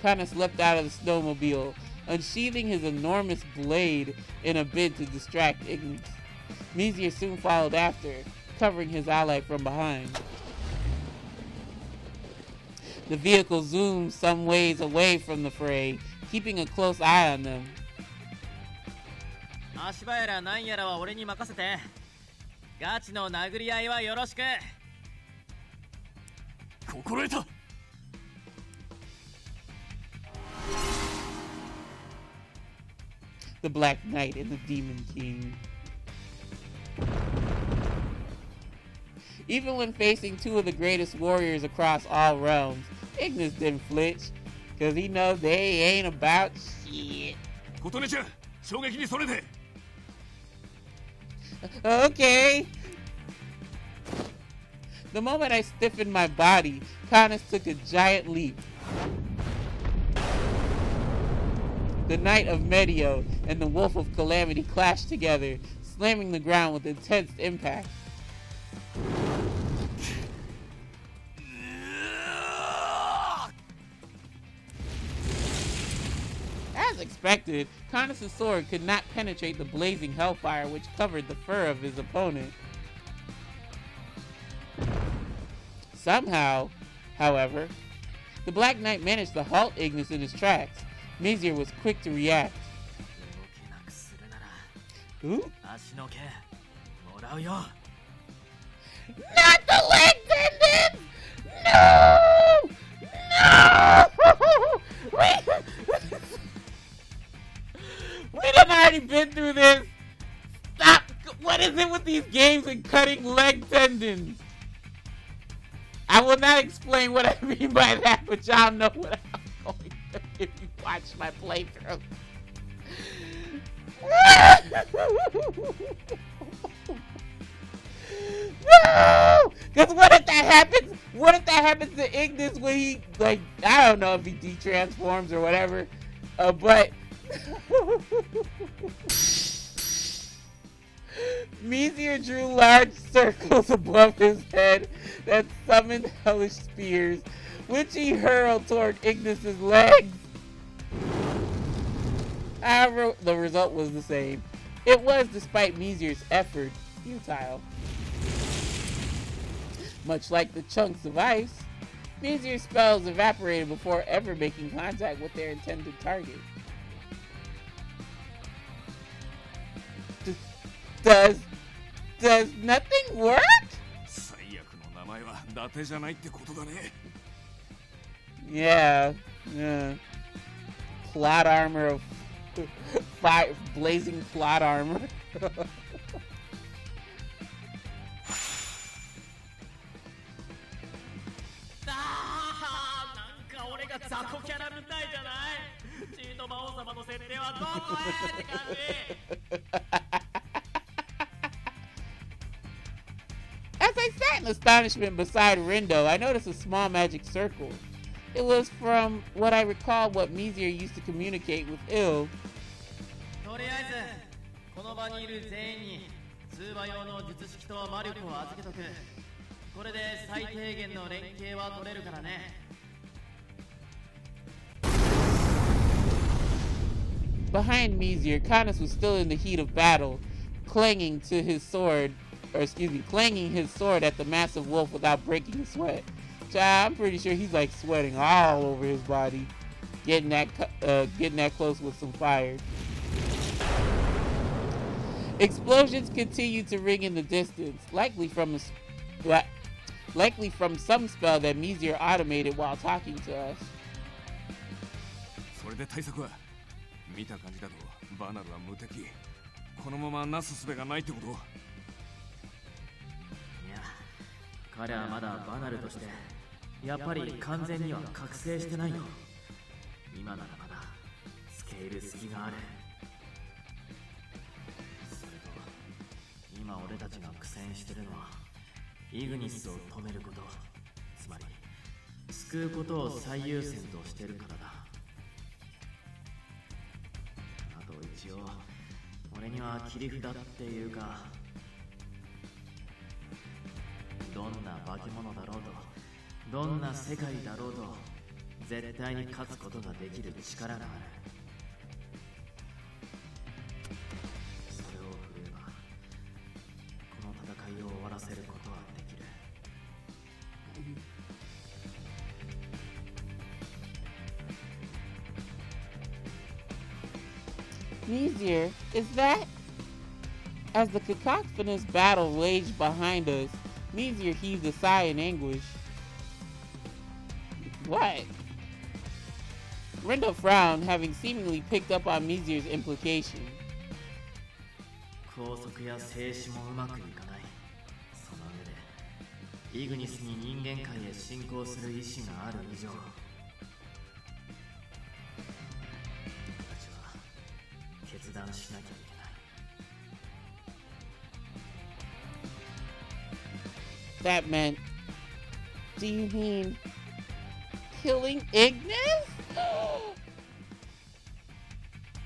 Kana slipped out of the snowmobile, unsheathing his enormous blade in a bid to distract Ignis. Mizir soon followed after, covering his ally from behind. The vehicle zoomed some ways away from the fray, keeping a close eye on them. 足場やらなんやらは俺に任せて。ガチの殴り合いはよろしく。心得た。The Black Knight and the Demon King. Even when facing two of the greatest warriors across all realms, Ignis didn't flinch, cause he knows they ain't about shit. Otome-chan, 衝撃にそれで。Okay. The moment I stiffened my body, Canis took a giant leap. The Knight of Medio and the Wolf of Calamity clashed together, slamming the ground with intense impact. As expected, Canis' sword could not penetrate the blazing hellfire which covered the fur of his opponent. Somehow, however, the Black Knight managed to halt Ignis in his tracks. Mizir was quick to react. Ooh? Not the leg tendons! No! No! We done already been through this. Stop! What is it with these games and cutting leg tendons? I will not explain what I mean by that, but y'all know what I'm going through if you watch my playthrough. No! Because what if that happens? What if that happens to Ignis when he, like, I don't know if he de-transforms or whatever, but Mizir drew large circles above his head that summoned hellish spears, which he hurled toward Ignis' legs. However, the result was the same. It was, despite Mizir's effort, futile. Much like the chunks of ice, Mizir's spells evaporated before ever making contact with their intended target. Does nothing work? Yeah. Plot armor of fire, blazing plot armor. As I sat in astonishment beside Rindo, I noticed a small magic circle. It was, from what I recall, what Mizir used to communicate with Il. Behind Mizir, Canis was still in the heat of battle, clanging his sword at the massive wolf without breaking a sweat. So I'm pretty sure he's like sweating all over his body, getting that close with some fire. Explosions continued to ring in the distance, likely from some spell that Mizir automated while talking to us. 絶対に勝つことができる力がある。それを振るえばこの戦いを終わらせることはできる。Easier, is that? As the cacophonous battle raged behind us, Mizir heaved a sigh in anguish. What? Rindo frowned, having seemingly picked up on Mizir's implication. 拘束や静止もうまくいかない。その上でイグニスに人間界へ侵攻する意志がある以上、僕たちは決断しなきゃいけない。That meant, do you mean killing Ignis?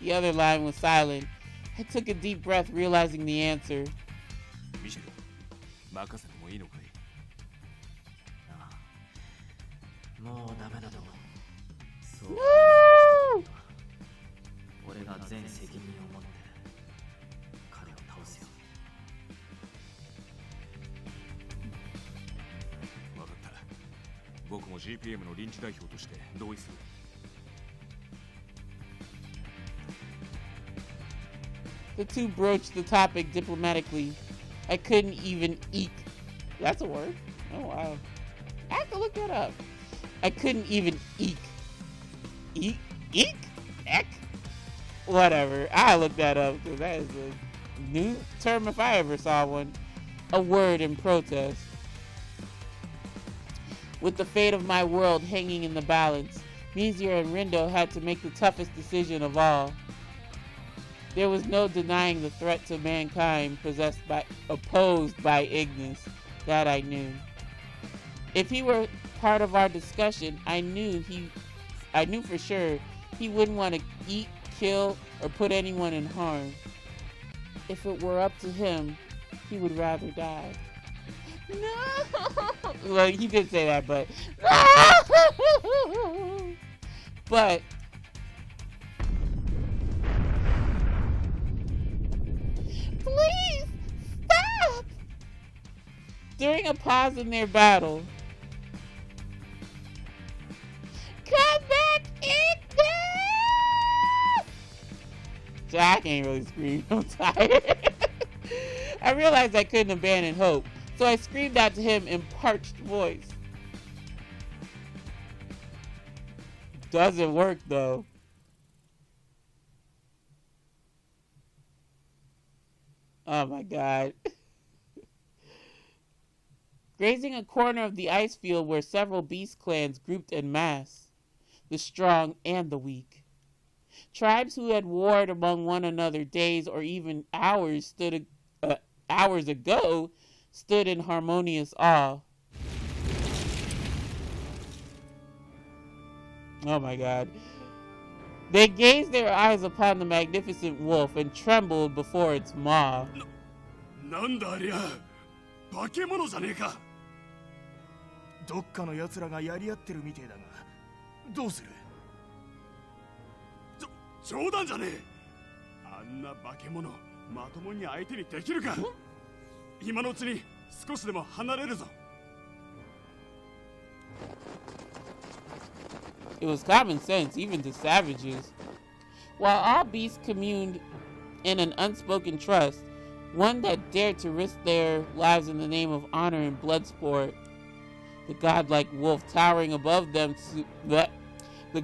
The other line was silent. I took a deep breath, realizing the answer. Michel, 任せてもいいのかい？ああ、もうダメだと。そう。俺が全責任を持って彼を倒すよ。分かった。僕も GPM の臨時代表として同意する。The two broached the topic diplomatically. I couldn't even eke. That's a word? Oh, wow. I have to look that up. I couldn't even eke. Eek? Eek? Eck? Whatever. I'll look that up because that is a new term if I ever saw one. A word in protest. With the fate of my world hanging in the balance, Mizir and Rindo had to make the toughest decision of all. There was no denying the threat to mankind opposed by Ignis. That I knew. If he were part of our discussion, I knew for sure he wouldn't want to eat, kill, or put anyone in harm. If it were up to him, he would rather die. No! Well, he did say that, but... But... Please! Stop! During a pause in their battle... Come back, Ignis! I can't really scream. I'm tired. I realized I couldn't abandon hope, so I screamed out to him in parched voice. Doesn't work, though. Oh my god. Grazing a corner of the ice field were several beast clans grouped en masse, the strong and the weak. Tribes who had warred among one another days or even hours ago stood in harmonious awe. Oh my god. They gazed their eyes upon the magnificent wolf and trembled before its maw. なんだありゃ、化け物じゃねえか。どっかの奴らがやり合ってるみてえだが、どうする？冗談じゃねえ。あんな化け物、まともに相手にできるか。今のうちに少しでも離れるぞ。It was common sense, even to savages. While all beasts communed in an unspoken trust, one that dared to risk their lives in the name of honor and blood sport, the godlike wolf towering above them let me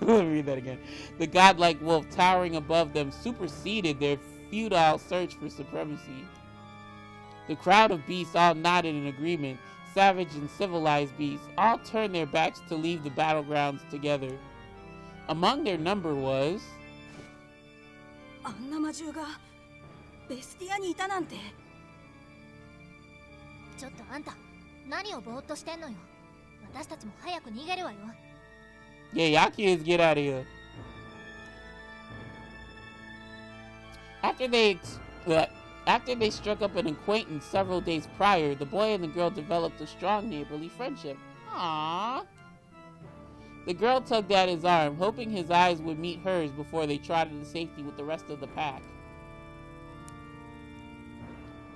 read that again. The godlike wolf towering above them superseded their futile search for supremacy. The crowd of beasts all nodded in agreement. Savage and civilized beasts all turned their backs to leave the battlegrounds together. Among their number was... あんな魔獣がベスティアにいたなんて。ちょっとあんた、何をぼーっとしてんのよ。私たちも早く逃げるわよ。Yeah, y'all kids get out of here. After they struck up an acquaintance several days prior, the boy and the girl developed a strong neighborly friendship. Aww. The girl tugged at his arm, hoping his eyes would meet hers before they trotted to safety with the rest of the pack.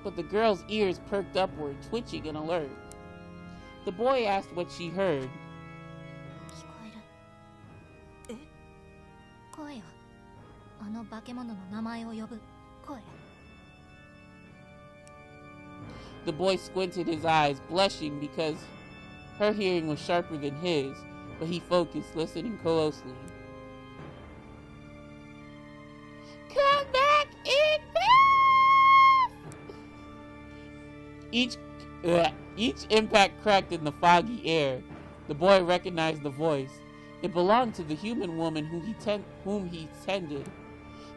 But the girl's ears perked upward, twitching and alert. The boy asked what she heard. 聞こえる。え？声よ。あの化け物の名前を呼ぶ声。The boy squinted his eyes, blushing because her hearing was sharper than his, but he focused, listening closely. Come back in peace! Each impact cracked in the foggy air. The boy recognized the voice. It belonged to the human woman whom he tended.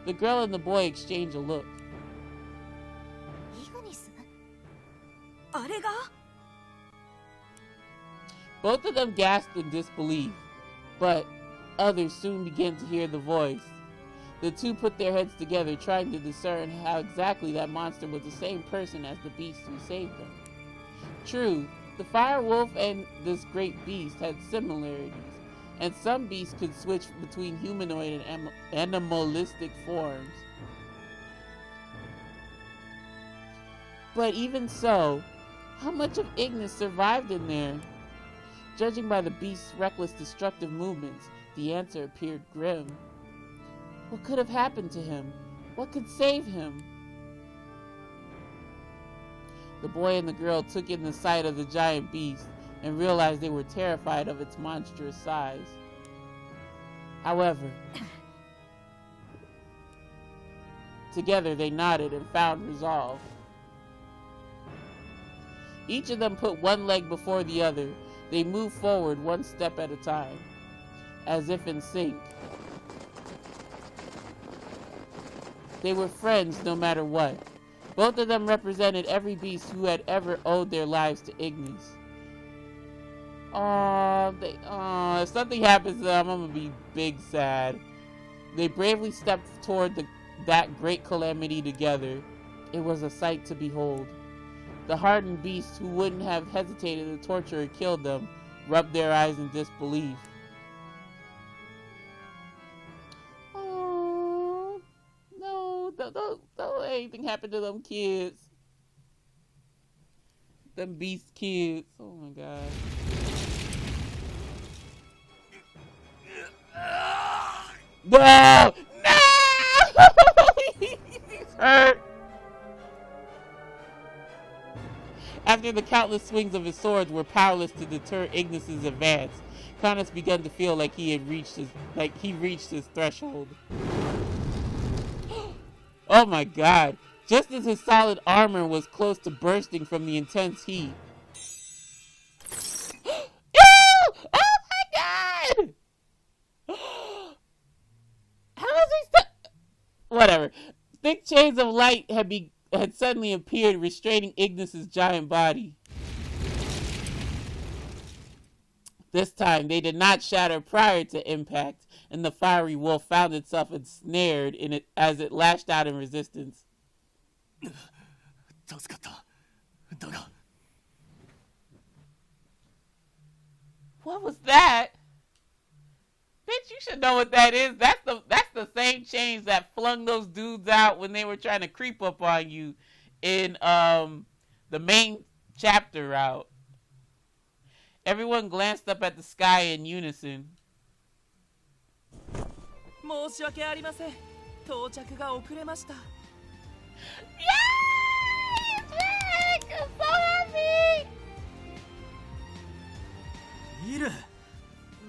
The girl and the boy exchanged a look. イグニス？あれが？ Both of them gasped in disbelief, but others soon began to hear the voice. The two put their heads together, trying to discern how exactly that monster was the same person as the beast who saved them. True, the fire wolf and this great beast had similarities, and some beasts could switch between humanoid and animalistic forms. But even so, how much of Ignis survived in there? Judging by the beast's reckless, destructive movements, the answer appeared grim. What could have happened to him? What could save him? The boy and the girl took in the sight of the giant beast and realized they were terrified of its monstrous size. However, together they nodded and found resolve. Each of them put one leg before the other. They moved forward one step at a time, as if in sync. They were friends no matter what. Both of them represented every beast who had ever owed their lives to Ignis. If something happens to them, I'm gonna be big sad. They bravely stepped toward that great calamity together. It was a sight to behold. The hardened beasts who wouldn't have hesitated to torture or kill them rubbed their eyes in disbelief. Oh, no, don't let anything happen to them kids. Them beast kids. Oh my god. No! No! He's hurt! After the countless swings of his swords were powerless to deter Ignis's advance, Cronus began to feel like he reached his threshold. Oh my god! Just as his solid armor was close to bursting from the intense heat. Ew! Oh my god! How is he Whatever. Thick chains of light had suddenly appeared, restraining Ignis's giant body. This time, they did not shatter prior to impact, and the fiery wolf found itself ensnared in it as it lashed out in resistance. What was that? Bitch, you should know what that is. That's the same chains that flung those dudes out when they were trying to creep up on you in the main chapter route. Everyone glanced up at the sky in unison. 申し訳ありません。到着が遅れました。Yay! Jack! I'm so happy! いる。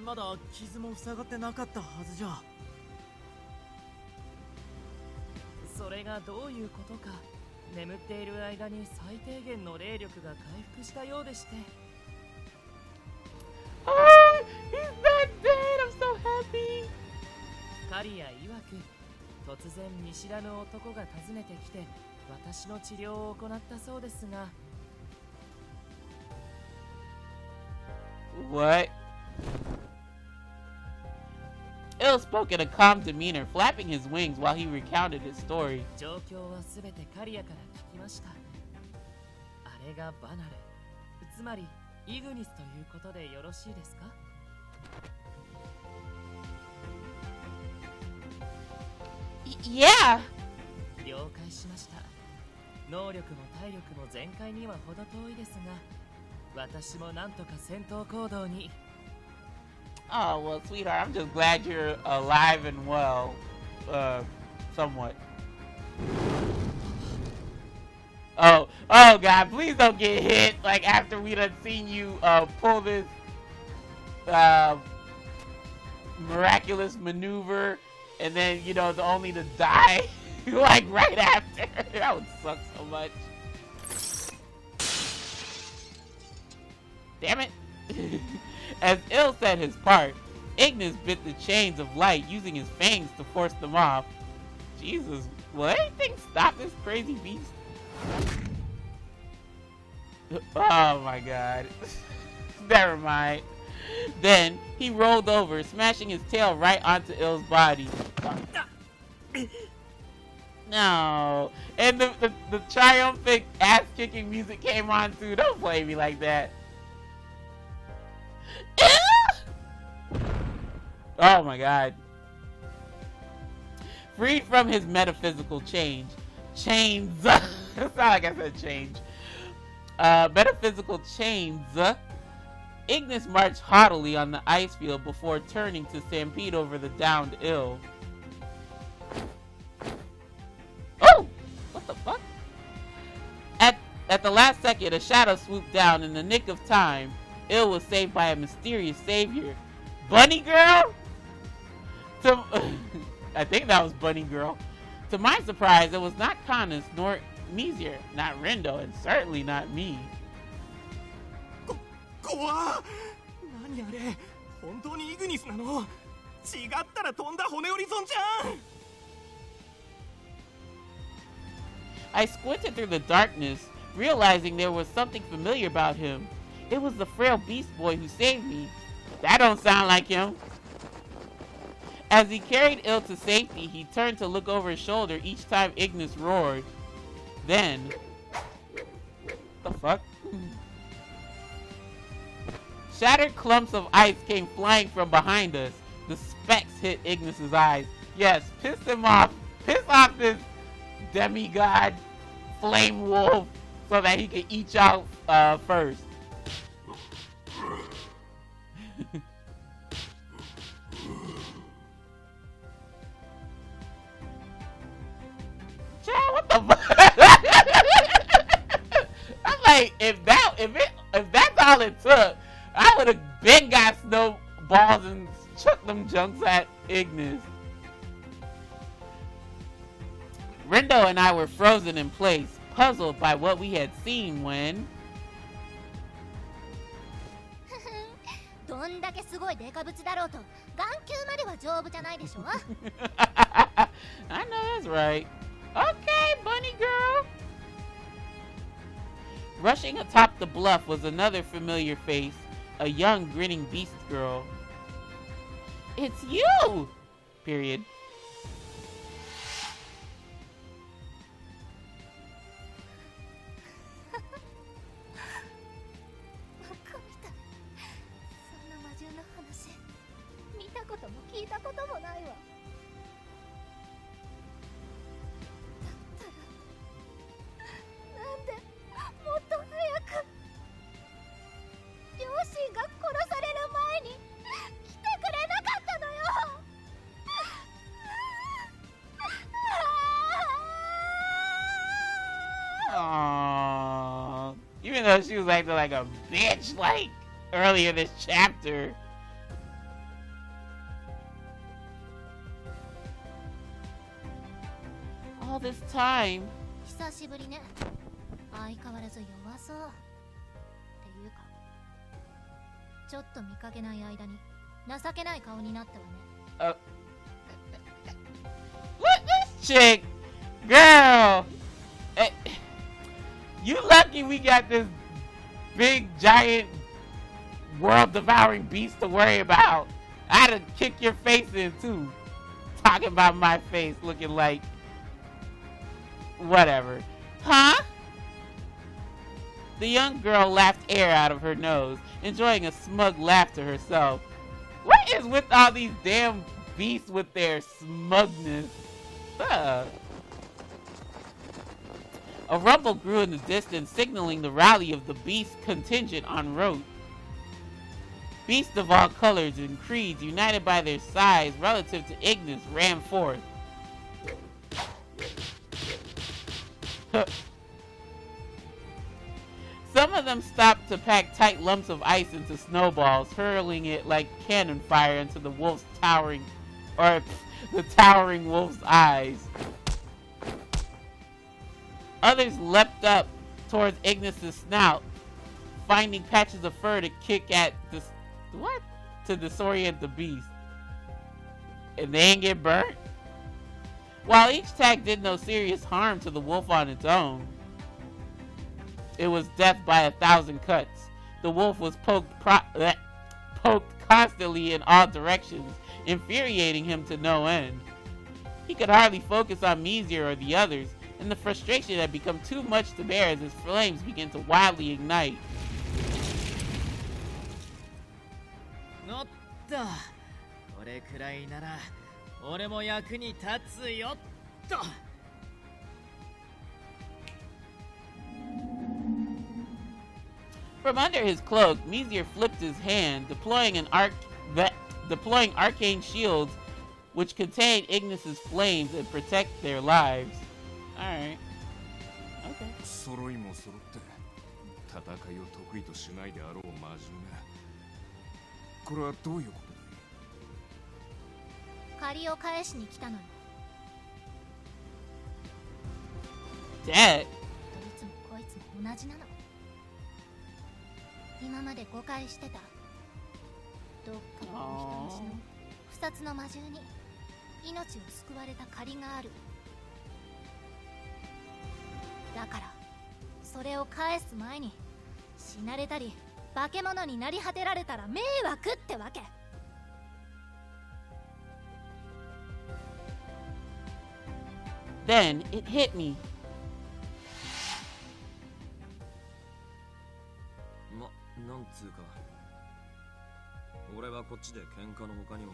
まだ傷も塞がってなかったはずじゃ。それがどういうことか。眠っている間に最低限の霊力が回復したようでして。Oh, he's not dead! I'm so happy! カリア曰く、突然見知らぬ男が訪ねてきて、私の治療を行ったそうですが。What? Il spoke in a calm demeanor, flapping his wings while he recounted his story. 状況はすべてカリアから聞きました。あれがバナル、つまりイグニスということでよろしいですか？ Yeah. 了解しました。能力も体力も全開には程遠いですが、私もなんとか戦闘行動に。 Oh, well, sweetheart, I'm just glad you're alive and well. Somewhat. Oh, God, please don't get hit, like, after we done seen you, pull this, miraculous maneuver, and then, you know, only to die, like, right after. That would suck so much. Damn it. As Il said his part, Ignis bit the chains of light using his fangs to force them off. Jesus, will anything stop this crazy beast? Oh my god. Never mind. Then, he rolled over, smashing his tail right onto Il's body. No. And the triumphant ass-kicking music came on too. Don't play me like that. Oh my god. Freed from his metaphysical chains. It's not like I said change. Metaphysical chains. Ignis marched haughtily on the ice field before turning to stampede over the downed Il. Oh! What the fuck? At the last second, a shadow swooped down in the nick of time. Il was saved by a mysterious savior. Bunny Girl? I think that was Bunny Girl. To my surprise, it was not Canis nor Mizir, not Rendo, and certainly not me. 怖っ。何あれ、本当にイグニスなの？違ったら飛んだ骨折り損じゃん。 I squinted through the darkness, realizing there was something familiar about him. It was the frail beast boy who saved me. That don't sound like him. As he carried Il to safety, he turned to look over his shoulder each time Ignis roared. Then... the fuck? Shattered clumps of ice came flying from behind us. The specks hit Ignis's eyes. Yes, piss him off. Piss off this demigod flame wolf so that he can eat y'all first. Child, what the fuck? I'm like, if that's all it took, I would have been got snowballs and chucked them junks at Ignis. Rendo and I were frozen in place, puzzled by what we had seen when... どんだけすごいデカブツだろうと眼球までは丈夫じゃないでしょ。I know that's right. Okay, bunny girl. Rushing atop the bluff was another familiar face, a young grinning beast girl. It's you! Period. 聞いたこともないわ。だったらなんでもっと早く両親が殺される前に来てくれなかったのよ。Aww. Even though she was acting like a bitch like earlier this chapter. All this time. 久しぶりね。相変わらず弱そう。っていうか、ちょっと見かけない間に情けない顔になったわね。Look this chick, girl. You lucky we got this big giant world-devouring beast to worry about. I'd have kicked your face in too. Talking about my face looking like whatever. Huh? The young girl laughed air out of her nose, enjoying a smug laugh to herself. What is with all these damn beasts with their smugness? Ugh. up. A rumble grew in the distance, signaling the rally of the beast contingent en route. Beasts of all colors and creeds, united by their size relative to Ignis, ran forth. Some of them stopped to pack tight lumps of ice into snowballs, hurling it like cannon fire into the towering wolf's eyes. Others leapt up towards Ignis' snout, finding patches of fur to kick at to disorient the beast. And they ain't get burnt? While each attack did no serious harm to the wolf on its own, it was death by 1,000 cuts. The wolf was poked constantly in all directions, infuriating him to no end. He could hardly focus on Mizir or the others, and the frustration had become too much to bear as his flames began to wildly ignite. おっと、これくらいなら俺も役に立つよっと。From under his cloak, Mizir flipped his hand, deploying arcane shields which contained Ignis' flames and protect their lives. Alright. Okay. 揃いも揃って戦いを得意としないであろう魔獣がこれはどういうことだ。借りを返しに来たのよ。 Dad? どいつもこいつも同じなの。今まで誤解してた。どっかの人んちの不殺の魔獣に命を救われた借りがある。だからそれを返す前に死なれたり化け物になり果てられたら迷惑ってわけ。Then it hit me. なんつうか俺はこっちで喧嘩の他にも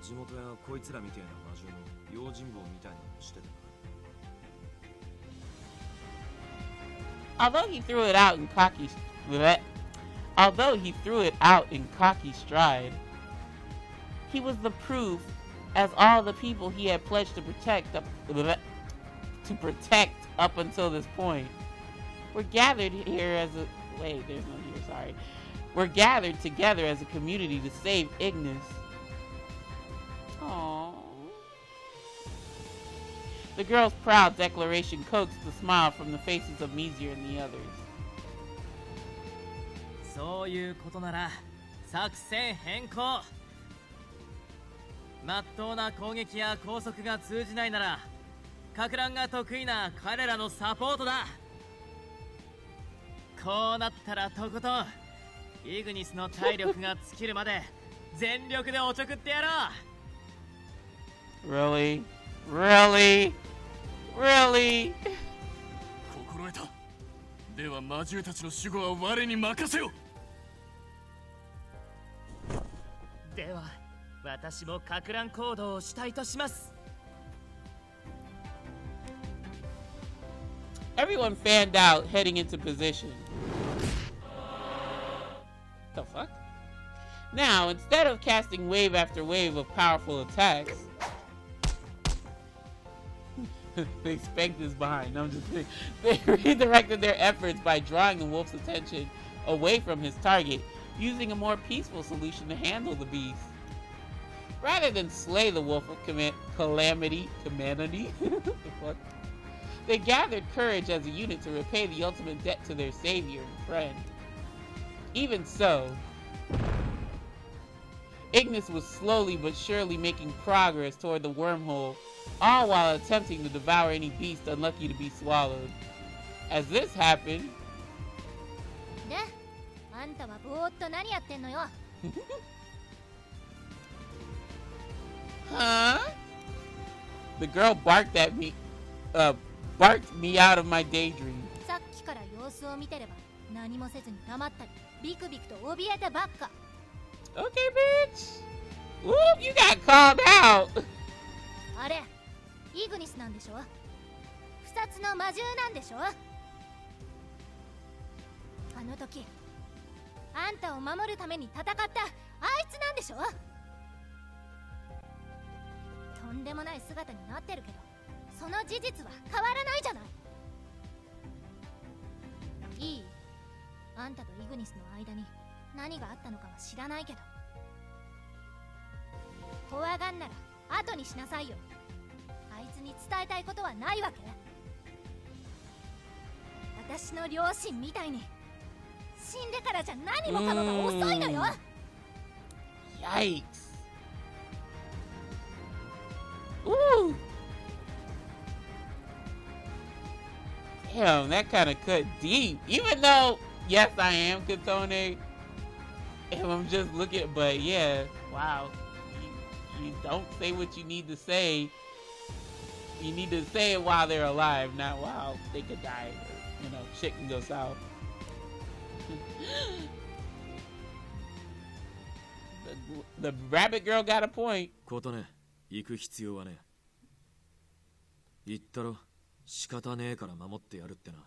地元やこいつらみたいな魔獣の用心棒みたいなのしてた。 Although he threw it out in cocky stride, he was the proof, as all the people he had pledged to protect up until this point. We're gathered here as a We're gathered together as a community to save Ignis. Aww. The girl's proud declaration coaxed a smile from the faces of Mizir and the others. そういうことなら作戦変更。まっとうな攻撃や拘束が通じないなら、か乱が得意な彼らのサポートだ。こうなったらとことんイグニスの体力が尽きるまで全力でおちょくってやろう。Really? Really? Really? 心得た。では魔獣たちの守護は我に任せよ。では私もか乱行動を主体とします。 Everyone fanned out, heading into position. The fuck? Now, instead of casting wave after wave of powerful attacks, they spanked his behind. No, I'm just kidding. They redirected their efforts by drawing the wolf's attention away from his target, using a more peaceful solution to handle the beast. Rather than slay the wolf of calamity, the fuck? They gathered courage as a unit to repay the ultimate debt to their savior and friend. Even so, Ignis was slowly but surely making progress toward the wormhole, all while attempting to devour any beast unlucky to be swallowed. As this happened... で、あんたはぼーっと何やってんのよ。Huh? The girl barked at me, barked me out of my daydream. さっきから様子を見てれば何もせずに黙ったりビクビクと怯えてばっか。 Okay, bitch. Whoop, you got called out. あれ、イグニスなんでしょ。不殺の魔獣なんでしょ。あの時あんたを守るために戦ったあいつなんでしょ。とんでもない姿になってるけど、その事実は変わらないじゃない。いい？あんたとイグニスの間に何があったのかは知らないけど、怖がんなら後にしなさいよ。あいつに伝えたいことはないわけ？私の両親みたいに死んでからじゃ何もかもが遅いのよ。Yikes. Ooh. Damn, that kind of cut deep. Even though, yes, I am Katone, and I'm just looking, but yeah, wow. You don't say what you need to say. You need to say it while they're alive, not while they could die. Or, you know, shit can go south. The rabbit girl got a point. ことね、行く必要はね。言ったろ、仕方ねえから守ってやるってな。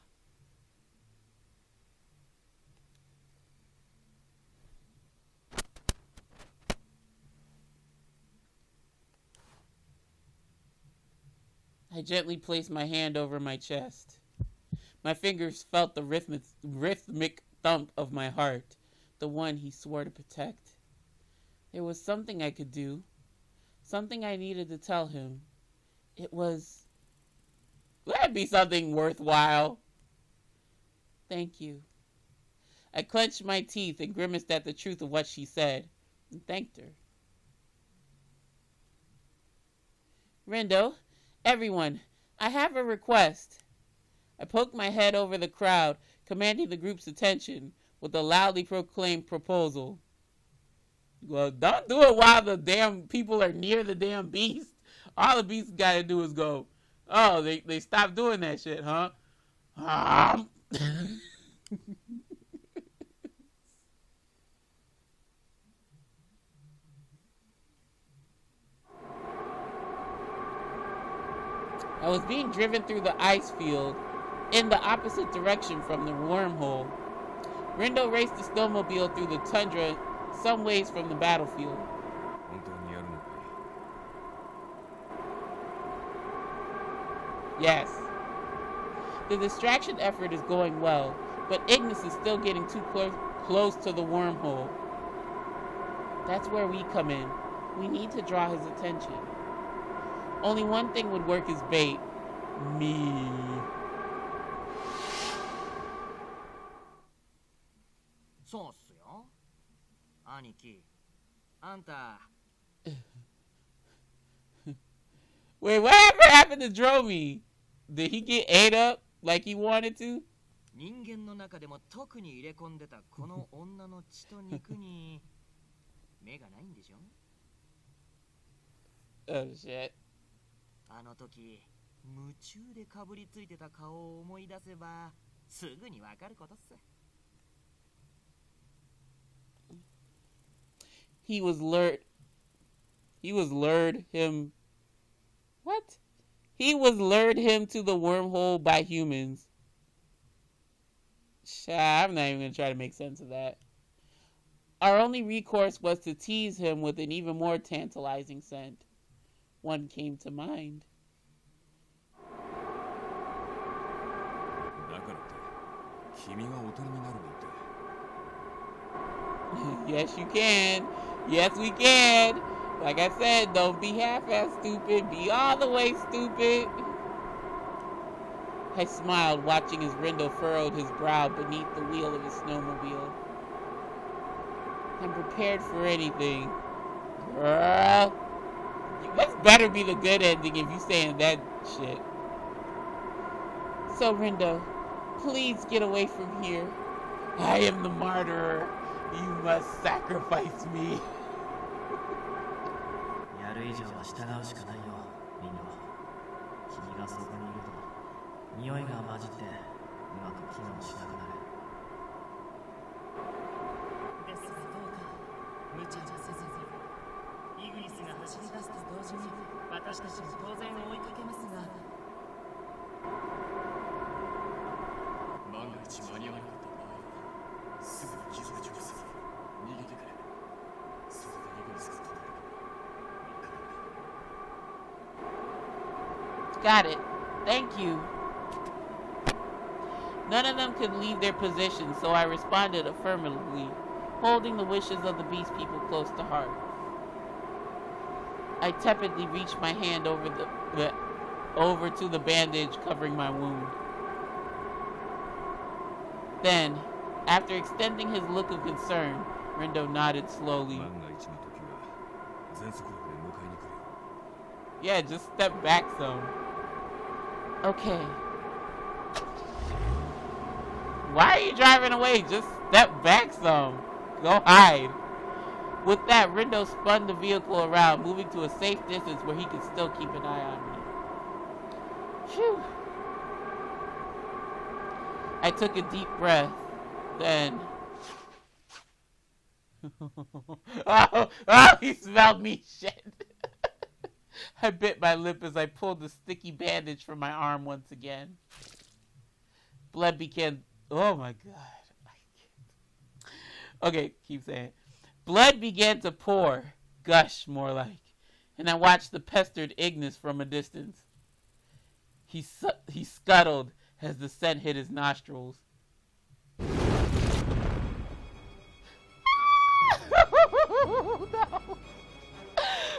I gently placed my hand over my chest. My fingers felt the rhythmic thump of my heart, the one he swore to protect. There was something I could do, something I needed to tell him. It was... Let it be something worthwhile. Thank you. I clenched my teeth and grimaced at the truth of what she said, and thanked her. Rindo, everyone, I have a request. I poked my head over the crowd, commanding the group's attention with a loudly proclaimed proposal. Well, don't do it while the damn people are near the damn beast. All the beast gotta do is go, oh, they stopped doing that shit, huh? I was being driven through the ice field in the opposite direction from the wormhole. Rindo raced the snowmobile through the tundra some ways from the battlefield. Yes. The distraction effort is going well, but Ignis is still getting too close to the wormhole. That's where we come in. We need to draw his attention. Only one thing would work as bait. Me. Wait, whatever happened to Dromi? Did he get ate up like he wanted to? 人間の中でも特に入れ込んでたこの女の血と肉に目がないんでしょ? Oh shit. あの時夢中でかぶりついてた顔を思い出せばすぐにわかることっす。He was lured him. What? He was lured him to the wormhole by humans. I'm not even going to try to make sense of that. Our only recourse was to tease him with an even more tantalizing scent. One came to mind. Yes, you can. Yes, we can. Like I said, don't be half-ass stupid. Be all the way stupid. I smiled, watching as Rindo furrowed his brow beneath the wheel of his snowmobile. I'm prepared for anything. Girl. This better be the good ending if you saying that shit. So, Rindo, please get away from here. I am the martyr. You must sacrifice me. やる以上は従うしかないよ、リンド。君がそこにいると匂いが混じってうまく機能しなくなる。ですがどうか無茶じゃせずに、イグニスが走り出すと同時に私私たちも当然追いかけますが、万が一間に合わなかった場合はすぐに傷口を塞ぎ逃げてくれ。それでイグニスが取れるかわからない。 Got it. Thank you. None of them could leave their position, so I responded affirmatively, holding the wishes of the beast people close to heart. I tepidly reached my hand over to the bandage covering my wound. Then, after extending his look of concern, Rindo nodded slowly. Yeah, just step back some. Okay. Why are you driving away? Just step back some. Go hide. With that, Rindo spun the vehicle around, moving to a safe distance where he could still keep an eye on me. Phew. I took a deep breath. Then... oh, he smelled me. Shit. I bit my lip as I pulled the sticky bandage from my arm once again. Blood began... Oh my god. I can't. Okay, keep saying it. Blood began to pour. Gush, more like. And I watched the pestered Ignis from a distance. He scuttled as the scent hit his nostrils. No.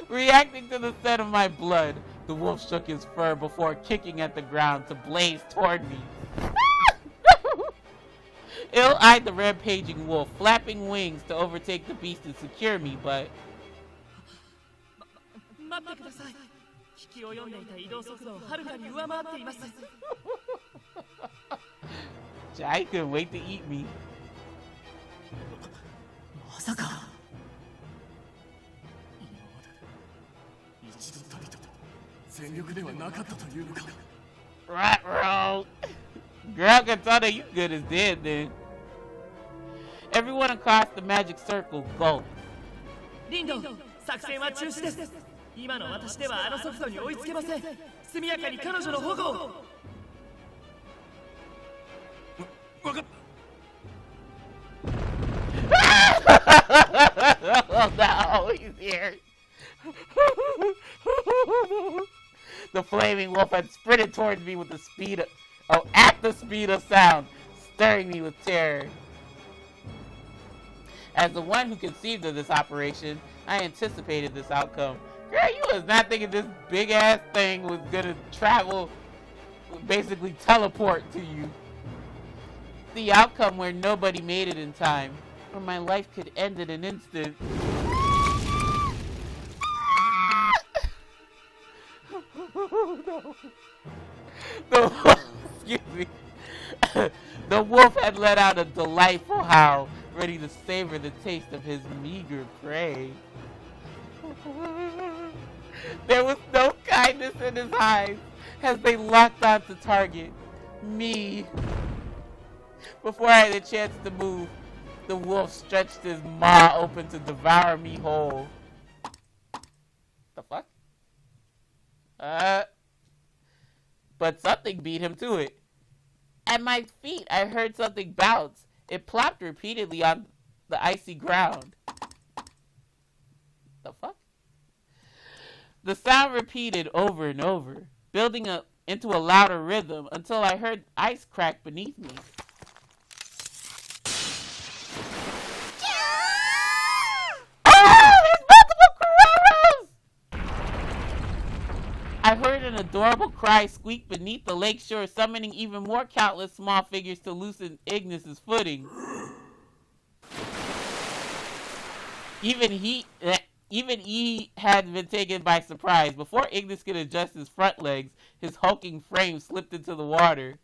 Reacting to the scent of my blood, the wolf shook his fur before kicking at the ground to blaze toward me. Ill-eyed the rampaging wolf, flapping wings to overtake the beast and secure me, but... Jai couldn't wait to eat me. まさか。一度たりと全力ではなかったというのか。 Right, bro. Girl, Katana, you good as dead then. Everyone across the magic circle gulped. リンド、作戦は中止です。今の私ではあのソフトに追いつけません。速やかに彼女の保護を。わかった。 Oh no, he's here. The flaming wolf had sprinted towards me with the speed of, at the speed of sound, stirring me with terror. As the one who conceived of this operation, I anticipated this outcome. Girl, you was not thinking this big ass thing was gonna travel, basically teleport to you. The outcome where nobody made it in time, where my life could end in an instant. No. Excuse me. The wolf had let out a delightful howl, ready to savor the taste of his meager prey. There was no kindness in his eyes as they locked onto target. Me. Before I had a chance to move, the wolf stretched his maw open to devour me whole. The fuck? But something beat him to it. At my feet, I heard something bounce. It plopped repeatedly on the icy ground. The fuck? The sound repeated over and over, building up into a louder rhythm until I heard ice crack beneath me. I heard an adorable cry squeak beneath the lakeshore, summoning even more countless small figures to loosen Ignis's footing. Even he had been taken by surprise. Before Ignis could adjust his front legs, his hulking frame slipped into the water.